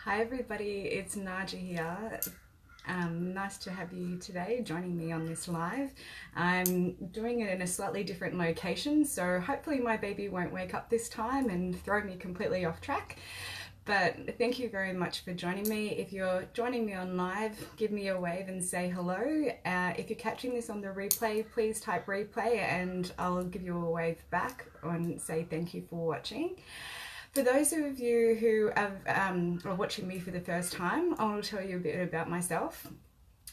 Hi everybody, it's Naja here. Nice to have you today joining me on this live. I'm doing it in a slightly different location, so hopefully my baby won't wake up this time and throw me completely off track. But thank you very much for joining me. If you're joining me on live, give me a wave and say hello. If you're catching this on the replay, please type replay and I'll give you a wave back and say thank you for watching. For those of you who are watching me for the first time, I want to tell you a bit about myself.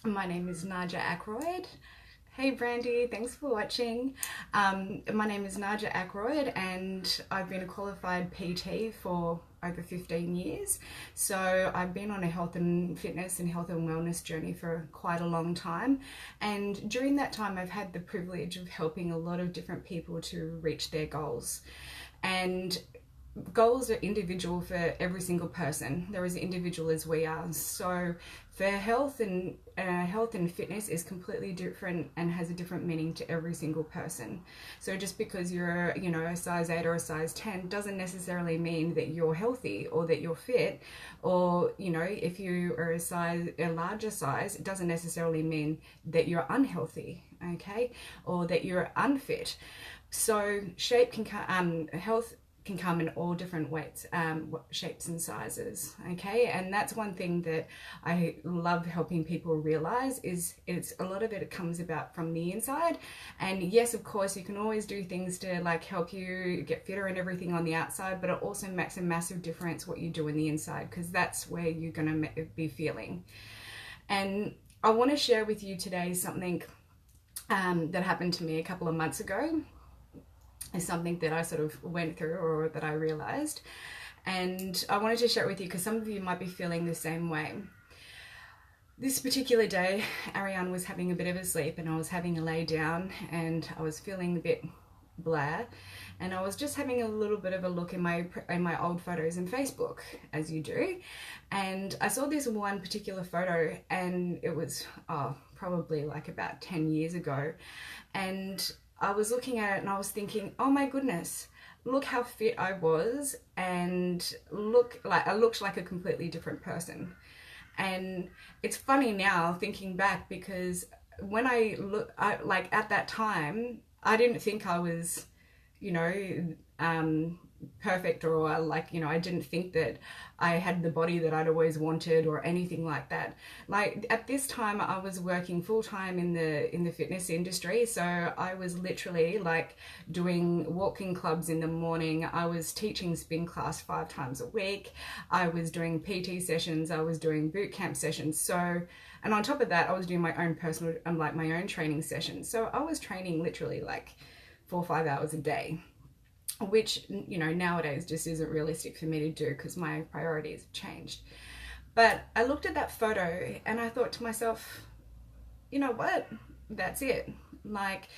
My name is Naja Ackroyd. Hey Brandy, thanks for watching. My name is Naja Ackroyd and I've been a qualified PT for over 15 years. So I've been on a health and fitness and health and wellness journey for quite a long time. And during that time, I've had the privilege of helping a lot of different people to reach their goals. And goals are individual for every single person. They're as individual as we are. So for health and fitness is completely different and has a different meaning to every single person. So just because you're a size 8 or a size 10 doesn't necessarily mean that you're healthy or that you're fit, or if you are a larger size, it doesn't necessarily mean that you're unhealthy, okay, or that you're unfit. So health can come in all different weights, shapes and sizes, okay? And that's one thing that I love helping people realize is a lot of it comes about from the inside. And yes, of course, you can always do things to like help you get fitter and everything on the outside, but it also makes a massive difference what you do in the inside, because that's where you're gonna be feeling. And I want to share with you today something that happened to me a couple of months ago. Is something that I sort of went through or that I realized, and I wanted to share it with you because some of you might be feeling the same way. This particular day, Ariane was having a bit of a sleep and I was having a lay down and I was feeling a bit blah, and I was just having a little bit of a look in my old photos in Facebook, as you do, and I saw this one particular photo, and it was probably like about 10 years ago, and I was looking at it and I was thinking, oh my goodness, look how fit I was, and I looked like a completely different person. And it's funny now thinking back, because when at that time, I didn't think I was, perfect, or I didn't think that I had the body that I'd always wanted or anything like that. Like at this time I was working full-time in the fitness industry, so I was literally like doing walking clubs in the morning, I was teaching spin class 5 times a week, I was doing PT sessions, I was doing boot camp sessions, so, and on top of that I was doing my own personal my own training sessions. So I was training literally like 4 or 5 hours a day, which nowadays just isn't realistic for me to do because my priorities have changed. But I looked at that photo and I thought to myself, you know what, that's it. Like,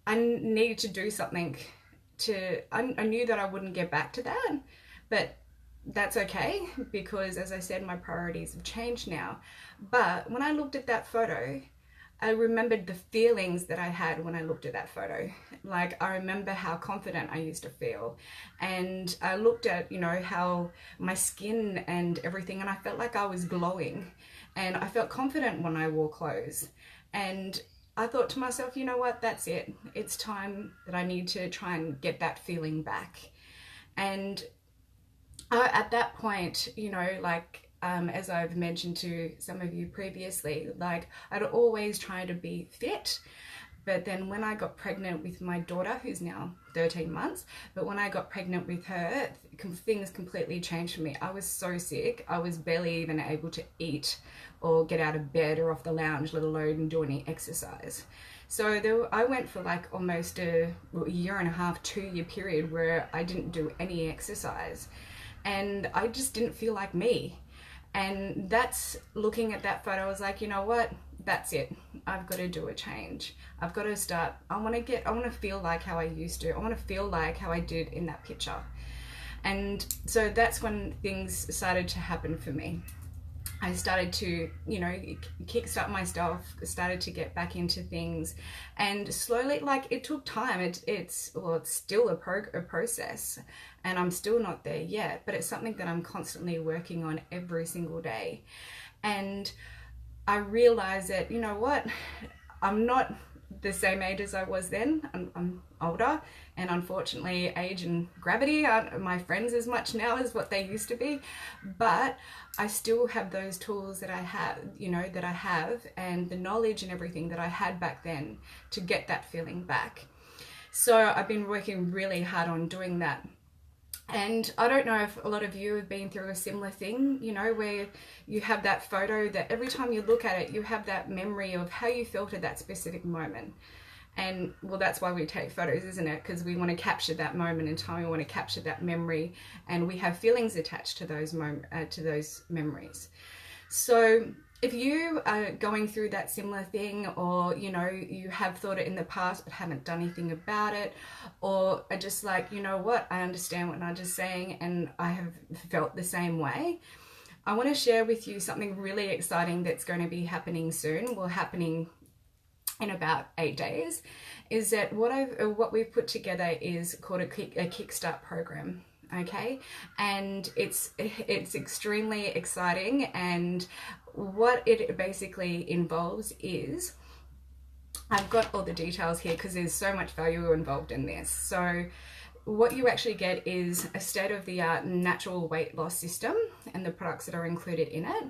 I needed to do something I knew that I wouldn't get back to that, but that's okay, because as I said, my priorities have changed now. But when I looked at that photo, I remembered the feelings that I had when I looked at that photo. Like, I remember how confident I used to feel, and I looked at how my skin and everything, and I felt like I was glowing, and I felt confident when I wore clothes. And I thought to myself, you know what, that's it, it's time that I need to try and get that feeling back. And at that point, as I've mentioned to some of you previously, like I'd always try to be fit. But then when I got pregnant with my daughter, who's now 13 months, but when I got pregnant with her, things completely changed for me. I was so sick, I was barely even able to eat or get out of bed or off the lounge, let alone do any exercise. So I went for like almost a year and a half, 2-year period where I didn't do any exercise. And I just didn't feel like me. And that's, looking at that photo, I was like, you know what, that's it, I've got to do a change. I've got to start, I want to feel like how I used to. I want to feel like how I did in that picture. And so that's when things started to happen for me. I started to, you know, kickstart myself, started to get back into things, and slowly, like, it took time. It's still a process, and I'm still not there yet, but it's something that I'm constantly working on every single day. And I realized that, you know what, I'm not the same age as I was then. I'm older, and unfortunately age and gravity aren't my friends as much now as what they used to be, but I still have those tools that I have, you know, that I have, and the knowledge and everything that I had back then to get that feeling back. So I've been working really hard on doing that. And I don't know if a lot of you have been through a similar thing, you know, where you have that photo that every time you look at it, you have that memory of how you felt at that specific moment. And well, that's why we take photos, isn't it? Because we want to capture that moment in time. We want to capture that memory, and we have feelings attached to those memories. So if you are going through that similar thing, or, you know, you have thought it in the past but haven't done anything about it, or are just like, you know what, I understand what Naja's saying and I have felt the same way, I want to share with you something really exciting that's going to be happening soon, happening in about 8 days, is that what we've put together is called a Kickstart program. Okay, and it's extremely exciting, and what it basically involves is, I've got all the details here because there's so much value involved in this. So what you actually get is a state-of-the-art natural weight loss system and the products that are included in it.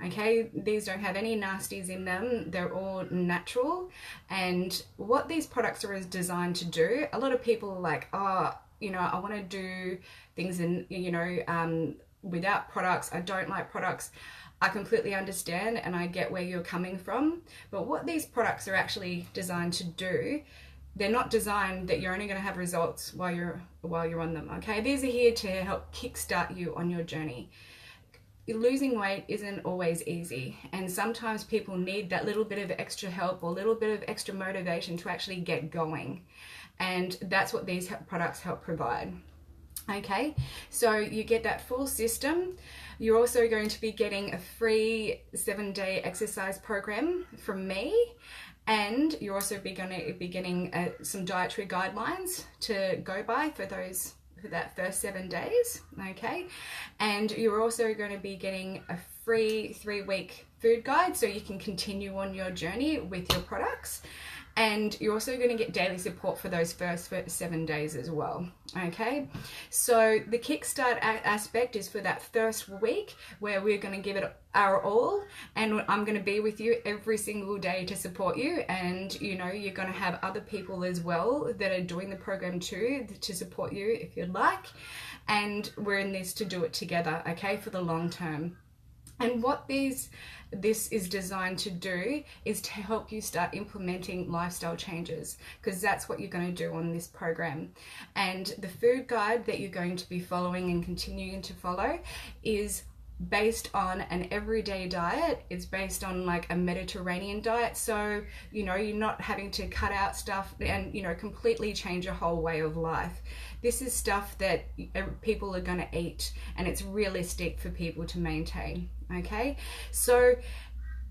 Okay, these don't have any nasties in them. They're all natural. And what these products are designed to do, a lot of people are like, oh, you know, I want to do things in, you know, without products. I don't like products. I completely understand, and I get where you're coming from. But what these products are actually designed to do, they're not designed that you're only going to have results while you're on them. Okay, these are here to help kickstart you on your journey. Losing weight isn't always easy, and sometimes people need that little bit of extra help or a little bit of extra motivation to actually get going, and that's what these products help provide. Okay, so you get that full system. You're also going to be getting a free 7-day exercise program from me, and you're also going to be getting some dietary guidelines to go by for that first 7 days. Okay, and you're also going to be getting a free 3-week food guide so you can continue on your journey with your products. And you're also going to get daily support for those first 7 days as well. Okay, so the Kickstart aspect is for that first week where we're going to give it our all, and I'm going to be with you every single day to support you. And you know, you're going to have other people as well that are doing the program too to support you if you'd like. And we're in this to do it together, okay, for the long term. And what this is designed to do is to help you start implementing lifestyle changes, because that's what you're going to do on this program. And the food guide that you're going to be following and continuing to follow is based on an everyday diet. It's based on like a Mediterranean diet, so you know, you're not having to cut out stuff and, you know, completely change your whole way of life. This is stuff that people are going to eat, and it's realistic for people to maintain. Okay, so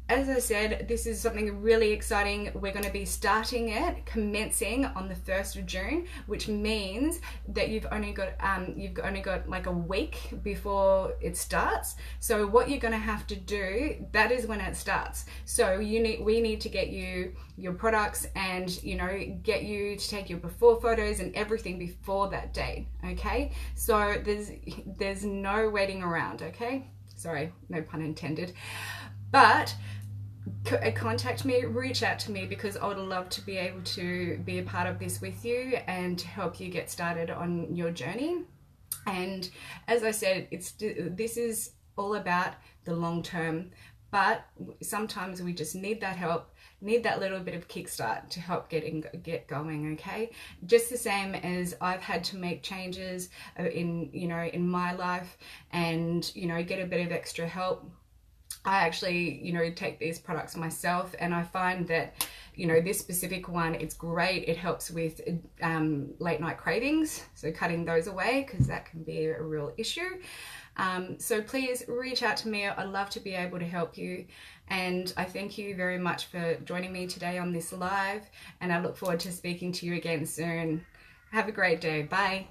as I said, this is something really exciting. We're going to be starting it, commencing on the 1st of June, which means that you've only got like a week before it starts. So what you're going to have to do, that is when it starts. So we need to get you your products, and you know, get you to take your before photos and everything before that date. Okay, so there's no waiting around. Okay, sorry, no pun intended. But contact me, reach out to me, because I would love to be able to be a part of this with you and to help you get started on your journey. And as I said, this is all about the long term, but sometimes we just need that help, need that little bit of kickstart to help get going. Okay, just the same as I've had to make changes in my life, and you know, get a bit of extra help I actually, take these products myself, and I find that, this specific one, it's great. It helps with late night cravings, so cutting those away because that can be a real issue. So please reach out to me. I'd love to be able to help you. And I thank you very much for joining me today on this live, and I look forward to speaking to you again soon. Have a great day. Bye.